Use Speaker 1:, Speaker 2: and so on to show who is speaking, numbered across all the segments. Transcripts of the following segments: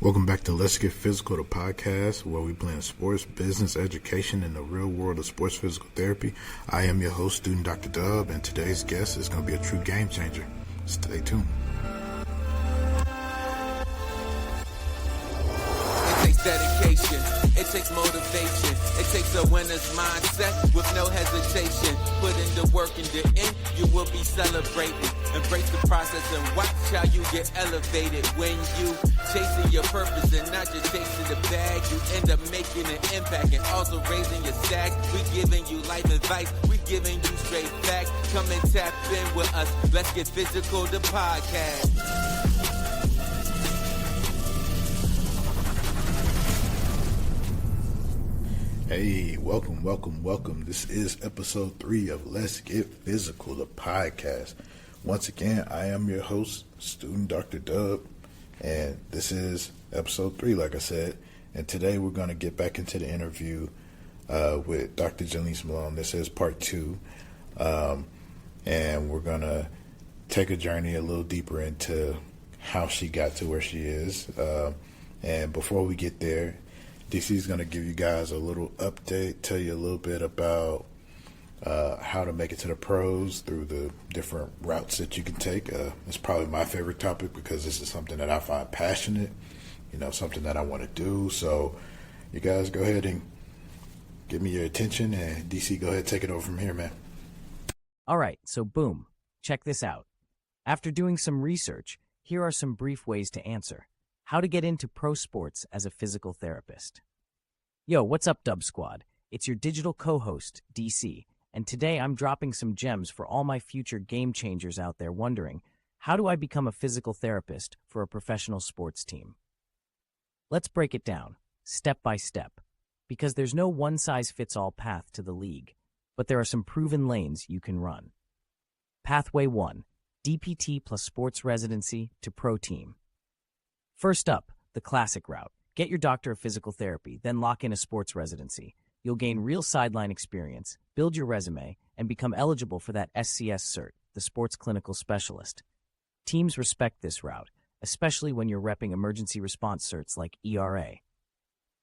Speaker 1: Welcome back to Let's Get Physical, the podcast where we blend sports, business, education, and the real world of sports physical therapy. I am your host, student Dr. Dub, and today's guest is going to be a true game changer. Stay tuned.
Speaker 2: It takes dedication, it takes motivation, it takes a winner's mindset with no hesitation. Put in the work, in the end, you will be celebrating. Embrace the process and watch how you get elevated. When you chasing your purpose and not just chasing the bag, you end up making an impact and also raising your stacks. We giving you life advice, we giving you straight facts. Come and tap in with us. Let's Get Physical, the podcast.
Speaker 1: Hey, welcome. This is episode 3 of Let's Get Physical, the podcast. Once again, I am your host, student Dr. Dub, and this is episode 3, like I said. And today we're going to get back into the interview with Dr. Janese Malone. This is part 2, and we're going to take a journey a little deeper into how she got to where she is. And before we get there, DC is going to give you guys a little update, tell you a little bit about how to make it to the pros through the different routes that you can take. It's probably my favorite topic because this is something that I find passionate, something that I want to do. So you guys go ahead and give me your attention, and DC, go ahead, take it over from here, man.
Speaker 3: All right, so boom, check this out. After doing some research, here are some brief ways to answer. How to get into pro sports as a physical therapist. Yo, what's up, Dub Squad? It's your digital co-host, DC, and today I'm dropping some gems for all my future game changers out there wondering, how do I become a physical therapist for a professional sports team? Let's break it down, step by step, because there's no one-size-fits-all path to the league, but there are some proven lanes you can run. Pathway 1, DPT plus sports residency to pro team. First up, the classic route. Get your doctor of physical therapy, then lock in a sports residency. You'll gain real sideline experience, build your resume, and become eligible for that SCS cert, the Sports Clinical Specialist. Teams respect this route, especially when you're repping emergency response certs like ERA.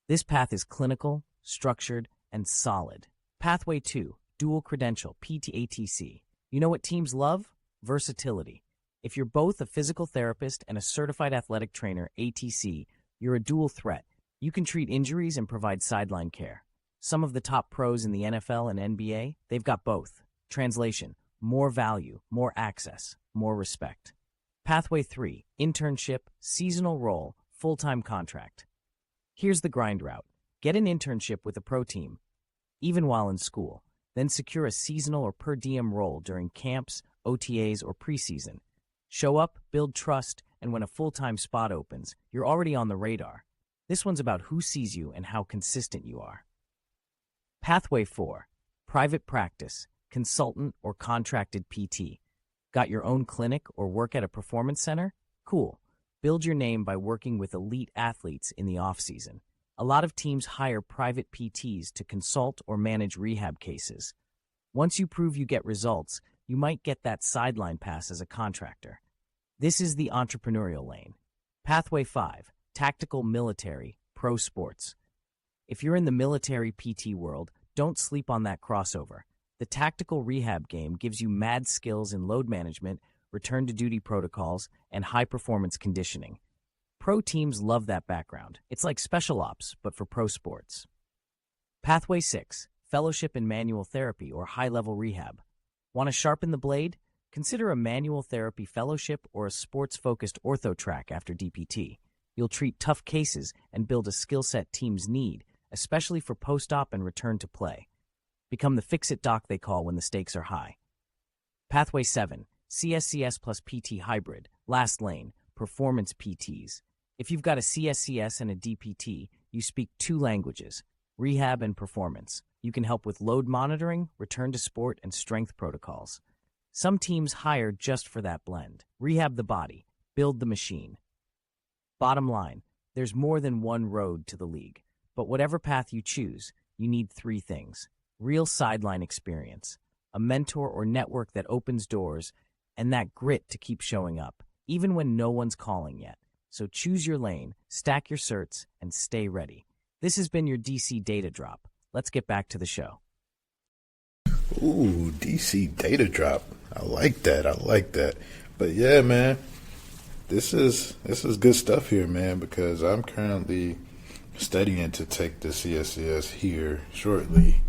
Speaker 3: This path is clinical, structured, and solid. Pathway 2, dual-credentialed, Pt.2. You know what teams love? Versatility. If you're both a physical therapist and a certified athletic trainer, ATC, you're a dual threat. You can treat injuries and provide sideline care. Some of the top pros in the NFL and NBA, they've got both. Translation, more value, more access, more respect. Pathway 3, internship, seasonal role, full-time contract. Here's the grind route. Get an internship with a pro team, even while in school. Then secure a seasonal or per diem role during camps, OTAs, or preseason. Show up, build trust, and when a full-time spot opens, you're already on the radar. This one's about who sees you and how consistent you are. Pathway 4, private practice, consultant or contracted PT. Got your own clinic or work at a performance center? Cool. Build your name by working with elite athletes in the off-season. A lot of teams hire private PTs to consult or manage rehab cases. Once you prove you get results, you might get that sideline pass as a contractor. This is the entrepreneurial lane. Pathway 5, tactical military, pro sports. If you're in the military PT world, don't sleep on that crossover. The tactical rehab game gives you mad skills in load management, return to duty protocols, and high-performance conditioning. Pro teams love that background. It's like special ops, but for pro sports. Pathway 6, fellowship in manual therapy or high-level rehab. Want to sharpen the blade? Consider a manual therapy fellowship or a sports-focused ortho track after DPT. You'll treat tough cases and build a skill set teams need, especially for post-op and return to play. Become the fix-it doc they call when the stakes are high. Pathway 7, CSCS plus PT hybrid, last lane, performance PTs. If you've got a CSCS and a DPT, you speak 2 languages, rehab and performance. You can help with load monitoring, return to sport, and strength protocols. Some teams hire just for that blend. Rehab the body, build the machine. Bottom line, there's more than one road to the league. But whatever path you choose, you need 3 things. Real sideline experience, a mentor or network that opens doors, and that grit to keep showing up, even when no one's calling yet. So choose your lane, stack your certs, and stay ready. This has been your DC Data Drop. Let's get back to the show.
Speaker 1: Ooh, DC Data Drop. I like that. I like that. But yeah, man, this is good stuff here, man, because I'm currently studying to take the CSCS here shortly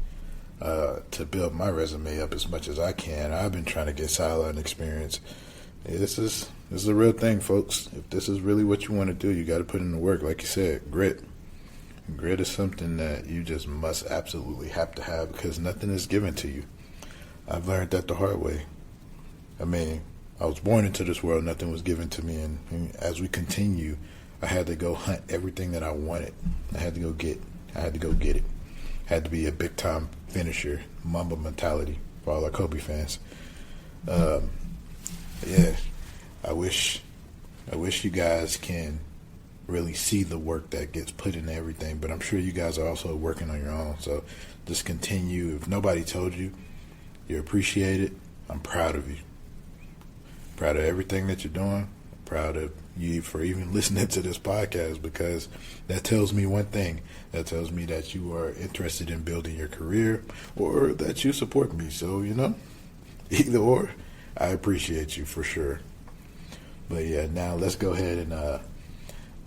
Speaker 1: to build my resume up as much as I can. I've been trying to get sideline experience. Yeah, this is a real thing, folks. If this is really what you want to do, you got to put in the work. Like you said, grit. Grit is something that you just must absolutely have to have because nothing is given to you. I've learned that the hard way. I mean, I was born into this world, nothing was given to me, and as we continue, I had to go hunt everything that I wanted. I had to go get it. I had to be a big time finisher, Mamba mentality for all our Kobe fans. Yeah, I wish you guys can really see the work that gets put into everything, but I'm sure you guys are also working on your own. So just continue. If nobody told you, you're appreciated. I'm proud of you. Proud of everything that you're doing. Proud of you for even listening to this podcast because that tells me one thing. That tells me that you are interested in building your career or that you support me. So, either or, I appreciate you for sure. But yeah, now let's go ahead and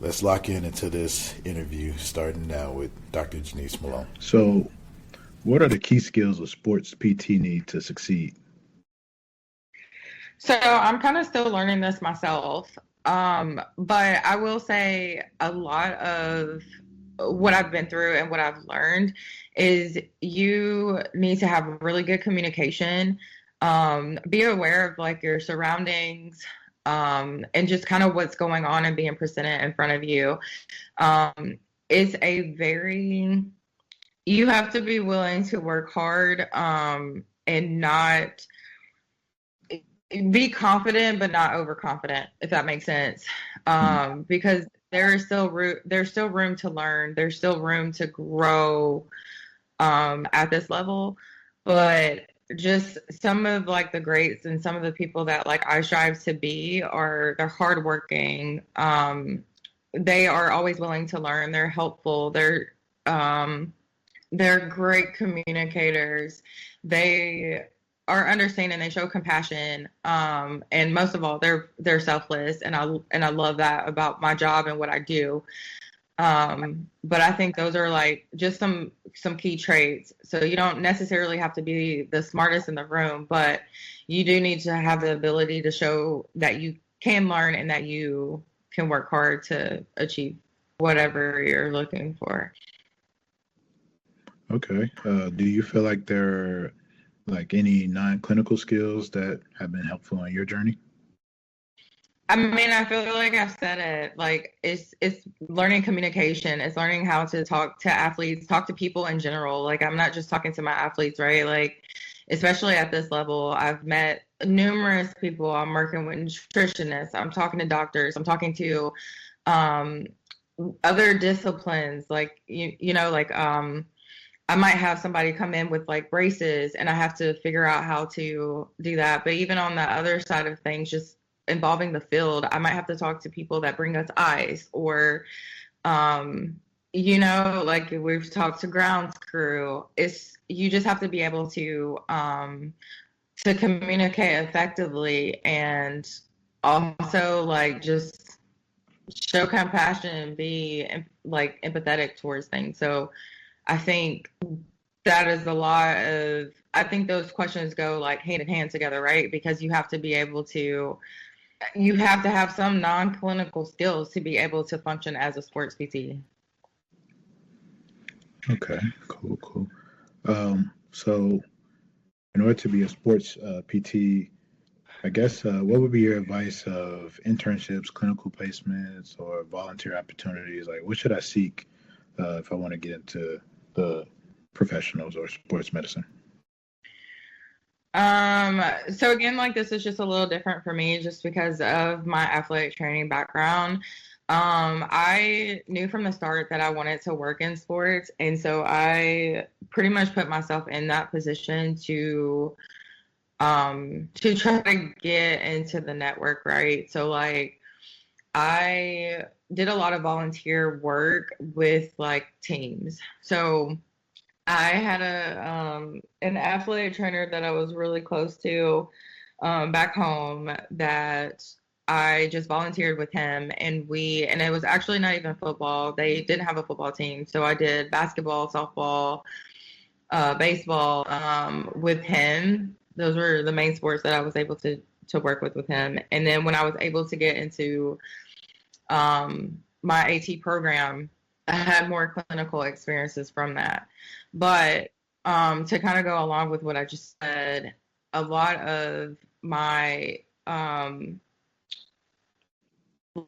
Speaker 1: let's lock into this interview, starting now with Dr. Janese Malone.
Speaker 4: So, what are the key skills a sports PT need to succeed?
Speaker 5: So I'm kind of still learning this myself, but I will say a lot of what I've been through and what I've learned is you need to have really good communication, be aware of like your surroundings, and just kind of what's going on and being presented in front of you. You have to be willing to work hard, and not be confident, but not overconfident, if that makes sense. Because there's still room to learn. There's still room to grow, at this level. But just some of like the greats and some of the people that like I strive to be they're hardworking. They are always willing to learn. They're helpful. They're great communicators. They are understanding. They show compassion. And most of all, they're selfless. And I love that about my job and what I do. But I think those are like just some key traits. So you don't necessarily have to be the smartest in the room, but you do need to have the ability to show that you can learn and that you can work hard to achieve whatever you're looking for.
Speaker 4: Okay. Do you feel like there are like any non-clinical skills that have been helpful on your journey?
Speaker 5: I mean, I feel like I've said it. Like it's learning communication. It's learning how to talk to athletes, talk to people in general. Like I'm not just talking to my athletes, right? Like especially at this level, I've met numerous people. I'm working with nutritionists. I'm talking to doctors. I'm talking to other disciplines. Like I might have somebody come in with like braces and I have to figure out how to do that. But even on the other side of things, just involving the field, I might have to talk to people that bring us ice or, like we've talked to grounds crew. You just have to be able to communicate effectively and also like just show compassion and be like empathetic towards things. So I think that is I think those questions go like hand in hand together, right? Because you have to have some non-clinical skills to be able to function as a sports PT.
Speaker 4: Okay, cool. So in order to be a sports PT, I guess what would be your advice of internships, clinical placements, or volunteer opportunities? Like what should I seek if I want to get into the professionals or sports medicine?
Speaker 5: So again, like this is just a little different for me just because of my athletic training background. I knew from the start that I wanted to work in sports. And so I pretty much put myself in that position to try to get into the network, right? So like, I did a lot of volunteer work with like teams. So I had an athletic trainer that I was really close to back home that I just volunteered with him, and it was actually not even football. They didn't have a football team, so I did basketball, softball, baseball with him. Those were the main sports that I was able to work with him. And then when I was able to get into my AT program, I had more clinical experiences from that. But to kind of go along with what I just said, a lot of my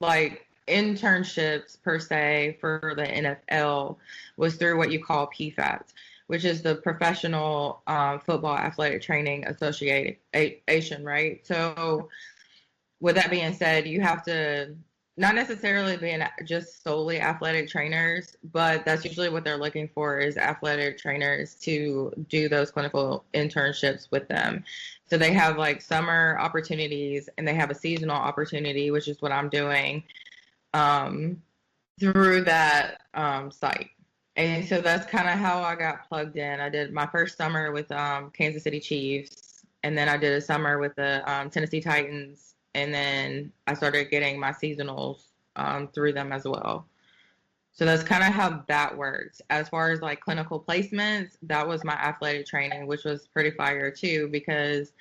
Speaker 5: like internships per se for the NFL was through what you call PFATS, which is the Professional Football Athletic Training Association, right? So with that being said, you have to not necessarily be just solely athletic trainers, but that's usually what they're looking for is athletic trainers to do those clinical internships with them. So they have like summer opportunities and they have a seasonal opportunity, which is what I'm doing through that site. And so that's kind of how I got plugged in. I did my first summer with Kansas City Chiefs, and then I did a summer with the Tennessee Titans. And then I started getting my seasonals through them as well. So that's kind of how that works. As far as like clinical placements, that was my athletic training, which was pretty fire too, because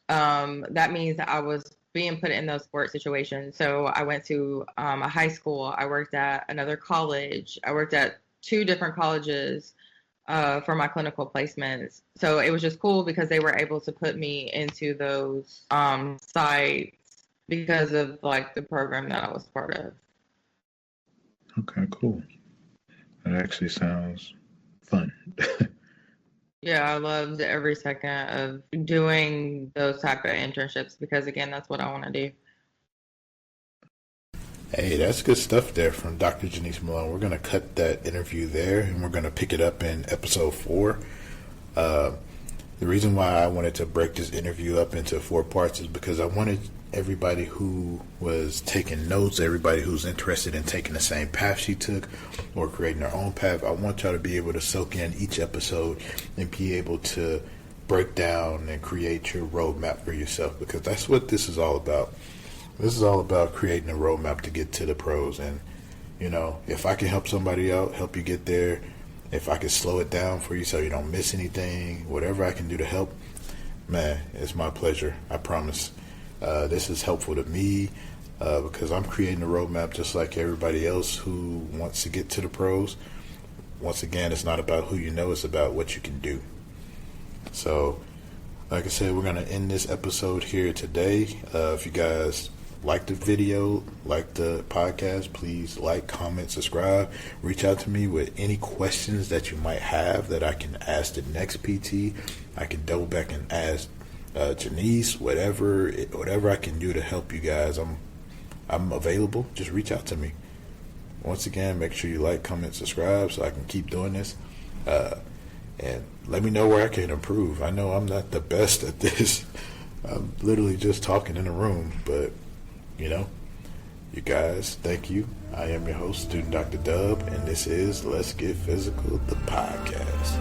Speaker 5: that means that I was being put in those sports situations. So I went to a high school. I worked at another college. I worked at 2 different colleges for my clinical placements. So it was just cool because they were able to put me into those sites because of like the program that I was part of.
Speaker 4: Okay, cool. That actually sounds fun.
Speaker 5: Yeah, I loved every second of doing those type of internships because again, that's what I want to do.
Speaker 1: Hey, that's good stuff there from Dr. Janese Malone. We're going to cut that interview there, and we're going to pick it up in episode 4. The reason why I wanted to break this interview up into 4 parts is because I wanted everybody who was taking notes, everybody who's interested in taking the same path she took or creating their own path, I want y'all to be able to soak in each episode and be able to break down and create your roadmap for yourself, because that's what this is all about. This is all about creating a roadmap to get to the pros. And, you know, if I can help somebody out, help you get there, if I can slow it down for you so you don't miss anything, whatever I can do to help, man, it's my pleasure. I promise. This is helpful to me because I'm creating a roadmap just like everybody else who wants to get to the pros. Once again, it's not about who you know, it's about what you can do. So, like I said, we're going to end this episode here today. If you guys like the video, like the podcast, please like, comment, subscribe. Reach out to me with any questions that you might have that I can ask the next PT. I can double back and ask Janese, whatever I can do to help you guys. I'm available. Just reach out to me. Once again, make sure you like, comment, subscribe so I can keep doing this. And let me know where I can improve. I know I'm not the best at this. I'm literally just talking in a room, but you know, you guys, thank you. I am your host, Student Dr. Dub, and this is Let's Get Physical, the podcast.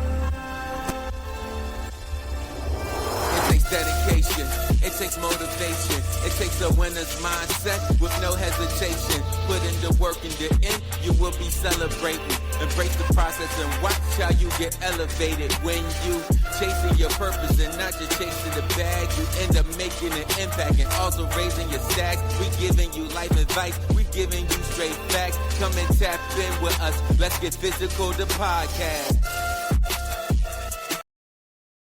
Speaker 2: It takes dedication, it takes motivation, it takes a winner's mindset with no hesitation. Put in the work, in the end, you will be celebrating. Embrace the process and watch how you get elevated. When you chasing your purpose and not just chasing the bag, you end up making an impact and also raising your stacks. We giving you life advice, we giving you straight facts. Come and tap in with us. Let's Get Physical, the podcast.